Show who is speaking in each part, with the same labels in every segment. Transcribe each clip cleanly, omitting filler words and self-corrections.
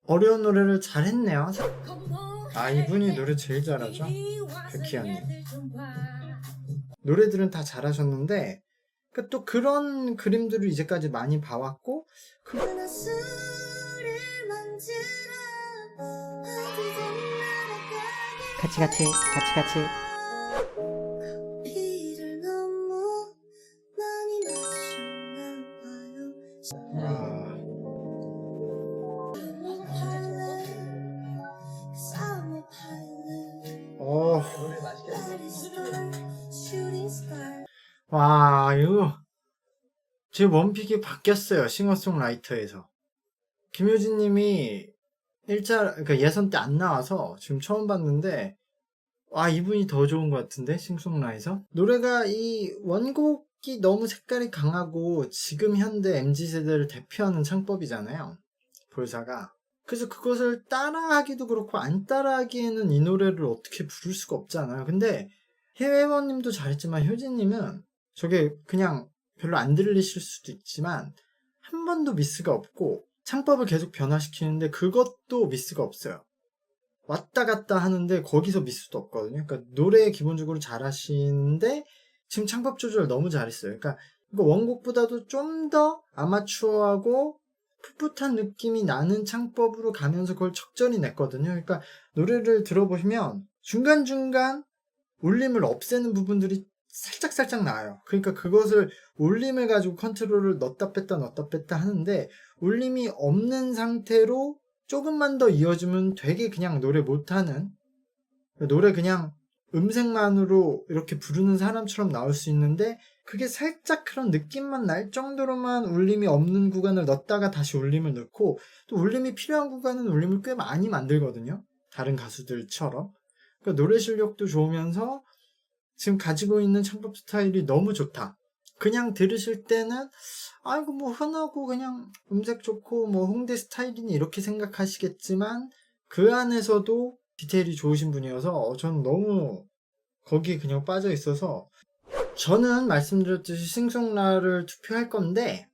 Speaker 1: 어려운 노래를 잘했네요. 아, 이분이 노래 제일 잘하죠? 백희연님. 노래들은 다 잘하셨는데 또 그런 그림들을 이제까지 많이 봐왔고
Speaker 2: 같이.
Speaker 1: 와, 이거 제 원픽이 바뀌었어요. 싱어송라이터에서 김효진님이 그러니까 예선 때 안 나와서 지금 처음 봤는데, 와, 이분이 더 좋은 것 같은데, 싱송라에서 노래가 이 원곡이 너무 색깔이 강하고 지금 현대 MZ세대를 대표하는 창법이잖아요, 볼사가. 그래서 그것을 따라하기도 그렇고 안 따라하기에는 이 노래를 어떻게 부를 수가 없잖아요. 근데 해외원님도 잘했지만 효진님은 저게 그냥 별로 안 들리실 수도 있지만 한 번도 미스가 없고 창법을 계속 변화시키는데 그것도 미스가 없어요. 왔다 갔다 하는데 거기서 미스도 없거든요. 그러니까 노래 기본적으로 잘하시는데 지금 창법 조절 너무 잘했어요. 그러니까 이거 원곡보다도 좀 더 아마추어하고 풋풋한 느낌이 나는 창법으로 가면서 그걸 적절히 냈거든요. 그러니까 노래를 들어보시면 중간중간 울림을 없애는 부분들이 살짝 나와요. 그러니까 그것을 울림을 가지고 컨트롤을 넣었다 뺐다 하는데 울림이 없는 상태로 조금만 더 이어주면 되게 그냥 노래 못하는, 노래 그냥 음색만으로 이렇게 부르는 사람처럼 나올 수 있는데 그게 살짝 그런 느낌만 날 정도로만 울림이 없는 구간을 넣었다가 다시 울림을 넣고 또 울림이 필요한 구간은 울림을 꽤 많이 만들거든요, 다른 가수들처럼. 그러니까 노래 실력도 좋으면서 지금 가지고 있는 창법 스타일이 너무 좋다. 그냥 들으실 때는 아이고 뭐 흔하고 그냥 음색 좋고 뭐 홍대 스타일이니 이렇게 생각하시겠지만 그 안에서도 디테일이 좋으신 분이어서 저는 너무 거기에 그냥 빠져 있어서 저는 말씀드렸듯이 싱송라를 투표할 건데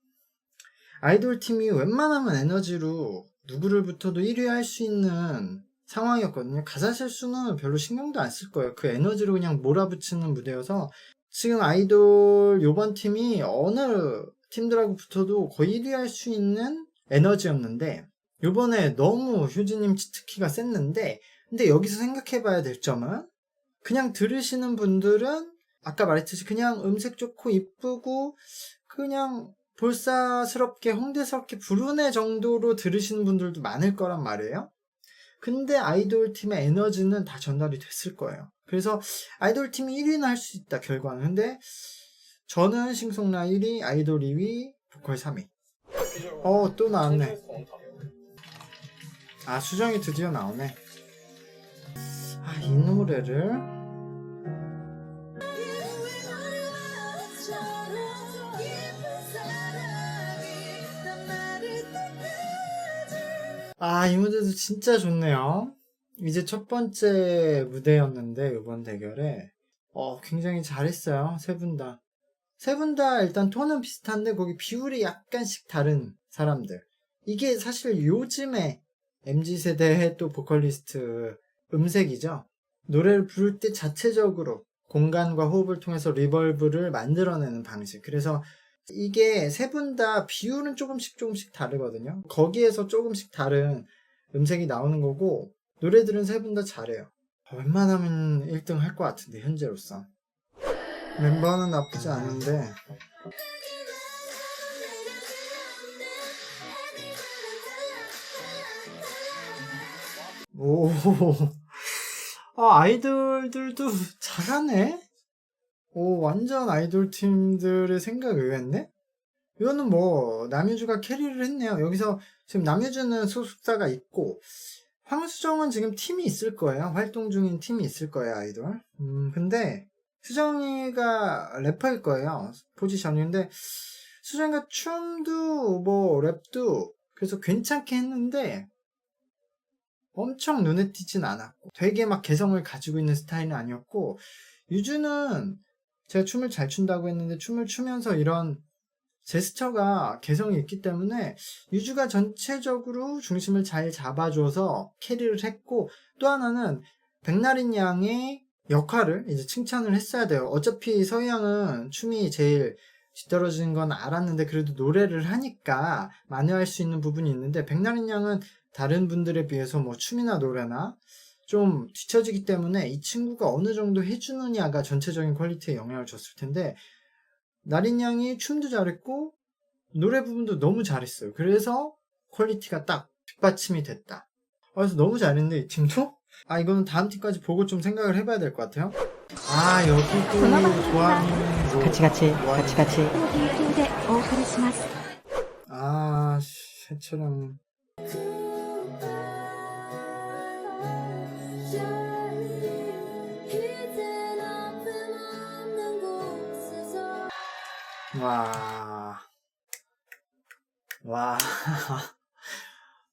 Speaker 1: 아이돌 팀이 웬만하면 에너지로 누구를 붙어도 1위 할 수 있는 상황이었거든요. 가사 실수는 별로 신경도 안 쓸 거예요. 그 에너지로 그냥 몰아붙이는 무대여서 지금 아이돌 요번 팀이 어느 팀들하고 붙어도 거의 1위 할 수 있는 에너지였는데 요번에 너무 효진님 치트키가 셌는데 근데 여기서 생각해봐야 될 점은 그냥 들으시는 분들은 아까 말했듯이 그냥 음색 좋고 이쁘고 그냥 볼사스럽게 홍대스럽게 부르네 정도로 들으시는 분들도 많을 거란 말이에요. 근데 아이돌 팀의 에너지는 다 전달이 됐을 거예요. 그래서 아이돌 팀이 1위는 할 수 있다, 결과는. 근데 저는 싱송라 1위, 아이돌 2위, 보컬 3위. 또 나왔네. 아, 수정이 드디어 나오네. 아, 이 노래를 이 무대도 진짜 좋네요. 이제 첫 번째 무대였는데 이번 대결에 굉장히 잘했어요. 세 분 다. 세 분 다 일단 톤은 비슷한데 거기 비율이 약간씩 다른 사람들. 이게 사실 요즘에 MZ세대의 또 보컬리스트 음색이죠. 노래를 부를 때 자체적으로 공간과 호흡을 통해서 리벌브를 만들어내는 방식. 그래서 이게 세 분 다 비율은 조금씩 다르거든요. 거기에서 조금씩 다른 음색이 나오는 거고 노래들은 세 분 다 잘해요. 웬만하면 1등 할 것 같은데 현재로서 멤버는 나쁘지 않은데 오 아이돌들도 잘하네. 완전 아이돌 팀들의 생각 의외인데? 이거는 뭐 남유주가 캐리를 했네요. 여기서 지금 남유주는 소속사가 있고 황수정은 지금 팀이 있을 거예요. 활동 중인 팀이 있을 거예요, 아이돌. 근데 수정이가 래퍼일 거예요, 포지션인데 수정이가 춤도 뭐 랩도 그래서 괜찮게 했는데 엄청 눈에 띄진 않았고 되게 막 개성을 가지고 있는 스타일은 아니었고 유주는 제가 춤을 잘 춘다고 했는데 춤을 추면서 이런 제스처가 개성이 있기 때문에 유주가 전체적으로 중심을 잘 잡아줘서 캐리를 했고, 또 하나는 백나린 양의 역할을 이제 칭찬을 했어야 돼요. 어차피 서희 양은 춤이 제일 뒤떨어지는 건 알았는데 그래도 노래를 하니까 만회할 수 있는 부분이 있는데, 백나린 양은 다른 분들에 비해서 뭐 춤이나 노래나 좀 뒤처지기 때문에 이 친구가 어느 정도 해주느냐가 전체적인 퀄리티에 영향을 줬을 텐데, 나린 양이 춤도 잘했고 노래 부분도 너무 잘했어요. 그래서 퀄리티가 딱 뒷받침이 됐다. 그래서 너무 잘했는데 이 팀도? 이거는 다음 팀까지 보고 좀 생각을 해봐야 될 것 같아요. 여기도 좋아하는
Speaker 2: 같이.
Speaker 1: 새처럼.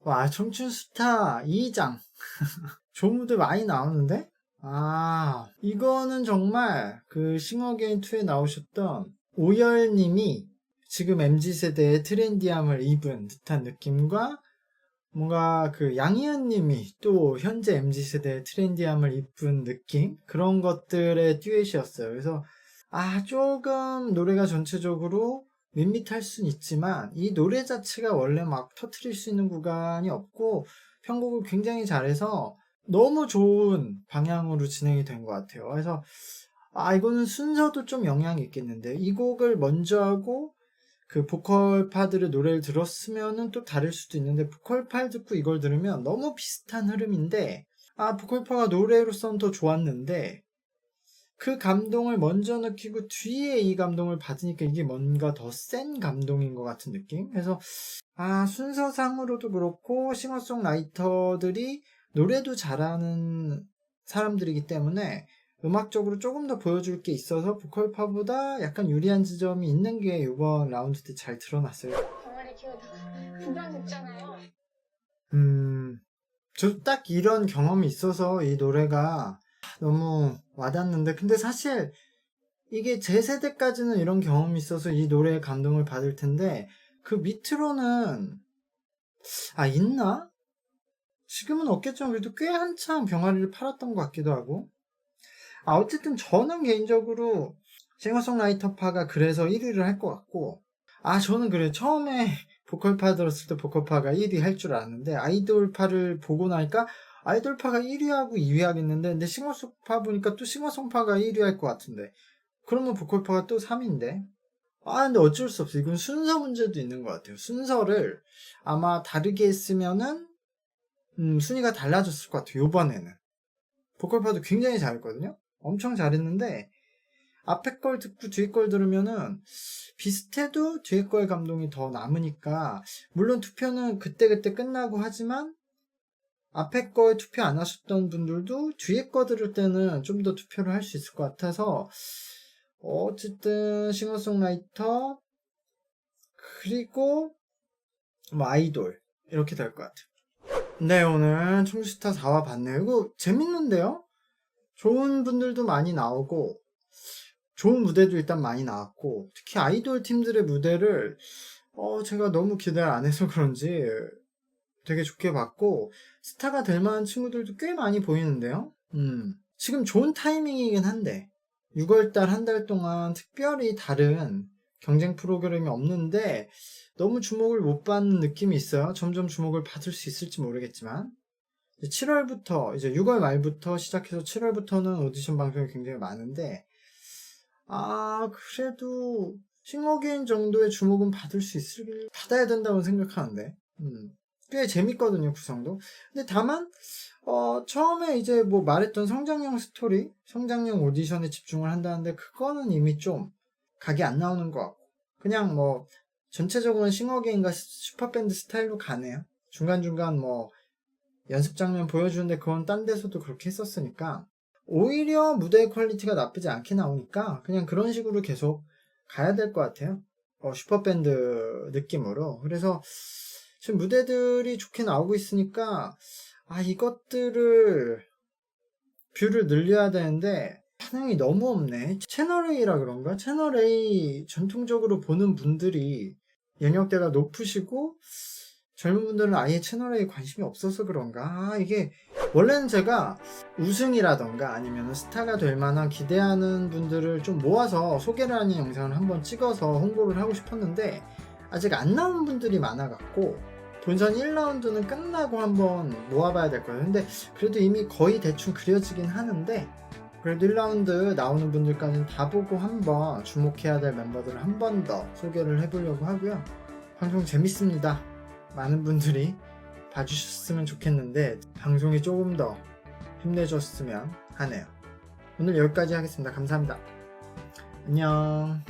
Speaker 1: 와, 청춘 스타 2장. 좋은 무대 많이 나오는데? 이거는 정말 그 싱어게인2에 나오셨던 오열님이 지금 MZ세대의 트렌디함을 입은 듯한 느낌과, 뭔가 그 양희은님이 또 현재 MZ세대의 트렌디함을 입은 느낌? 그런 것들의 듀엣이었어요. 그래서 조금 노래가 전체적으로 밋밋할 순 있지만 이 노래 자체가 원래 막 터트릴 수 있는 구간이 없고 편곡을 굉장히 잘해서 너무 좋은 방향으로 진행이 된 것 같아요. 그래서 이거는 순서도 좀 영향이 있겠는데, 이 곡을 먼저 하고 그 보컬파들의 노래를 들었으면은 또 다를 수도 있는데, 보컬파 듣고 이걸 들으면 너무 비슷한 흐름인데, 보컬파가 노래로서는 더 좋았는데 그 감동을 먼저 느끼고 뒤에 이 감동을 받으니까 이게 뭔가 더 센 감동인 것 같은 느낌? 그래서 순서상으로도 그렇고 싱어송라이터들이 노래도 잘하는 사람들이기 때문에 음악적으로 조금 더 보여줄 게 있어서 보컬파보다 약간 유리한 지점이 있는 게 이번 라운드 때 잘 드러났어요.
Speaker 3: 병아리 키우다가 금방 죽잖아요.
Speaker 1: 저 딱 이런 경험이 있어서 이 노래가 너무 와닿는데, 근데 사실 이게 제 세대까지는 이런 경험이 있어서 이 노래에 감동을 받을 텐데, 그 밑으로는 있나? 지금은 없겠지만 그래도 꽤 한참 병아리를 팔았던 것 같기도 하고. 어쨌든 저는 개인적으로 싱어송라이터파가 그래서 1위를 할 것 같고, 저는 그래, 처음에 보컬파 들었을 때 보컬파가 1위 할 줄 알았는데 아이돌파를 보고 나니까 아이돌파가 1위하고 2위 하겠는데, 근데 싱어송파 보니까 또 싱어송파가 1위 할 것 같은데, 그러면 보컬파가 또 3위인데. 근데 어쩔 수 없어. 이건 순서 문제도 있는 것 같아요. 순서를 아마 다르게 했으면은 순위가 달라졌을 것 같아요. 요번에는 보컬파도 굉장히 잘했거든요. 엄청 잘했는데 앞에 걸 듣고 뒤에 걸 들으면은 비슷해도 뒤에 거의 감동이 더 남으니까, 물론 투표는 그때그때 끝나고 하지만 앞에 거에 투표 안 하셨던 분들도 뒤에 거 들을 때는 좀 더 투표를 할 수 있을 것 같아서, 어쨌든 싱어송라이터 그리고 뭐 아이돌 이렇게 될 것 같아요. 네, 오늘 청스타 4화 봤네요. 이거 재밌는데요? 좋은 분들도 많이 나오고 좋은 무대도 일단 많이 나왔고, 특히 아이돌 팀들의 무대를 제가 너무 기대를 안 해서 그런지 되게 좋게 봤고, 스타가 될 만한 친구들도 꽤 많이 보이는데요. 지금 좋은 타이밍이긴 한데 6월달 한 달 동안 특별히 다른 경쟁 프로그램이 없는데 너무 주목을 못 받는 느낌이 있어요. 점점 주목을 받을 수 있을지 모르겠지만 7월부터 이제 6월 말부터 시작해서 7월부터는 오디션 방송이 굉장히 많은데, 그래도 싱어게인 정도의 주목은 받아야 된다고 생각하는데, 꽤 재밌거든요, 구성도. 근데 다만, 처음에 이제 뭐 말했던 성장형 스토리, 성장형 오디션에 집중을 한다는데, 그거는 이미 좀 각이 안 나오는 것 같고, 그냥 뭐, 전체적으로는 싱어게인과 슈퍼밴드 스타일로 가네요. 중간중간 뭐, 연습 장면 보여주는데 그건 딴 데서도 그렇게 했었으니까, 오히려 무대의 퀄리티가 나쁘지 않게 나오니까 그냥 그런 식으로 계속 가야 될 것 같아요. 슈퍼밴드 느낌으로. 그래서 지금 무대들이 좋게 나오고 있으니까 이것들을 뷰를 늘려야 되는데 반응이 너무 없네. 채널A라 그런가? 채널A 전통적으로 보는 분들이 연령대가 높으시고 젊은 분들은 아예 채널A에 관심이 없어서 그런가? 이게 원래는 제가 우승이라던가 아니면 스타가 될 만한 기대하는 분들을 좀 모아서 소개를 하는 영상을 한번 찍어서 홍보를 하고 싶었는데 아직 안 나온 분들이 많아갖고 본선 1라운드는 끝나고 한번 모아봐야 될 거예요. 근데 그래도 이미 거의 대충 그려지긴 하는데 그래도 1라운드 나오는 분들까지는 다 보고 한번 주목해야 될 멤버들을 한 번 더 소개를 해보려고 하고요. 방송 재밌습니다. 많은 분들이 봐주셨으면 좋겠는데 방송이 조금 더 힘내줬으면 하네요. 오늘 여기까지 하겠습니다. 감사합니다. 안녕.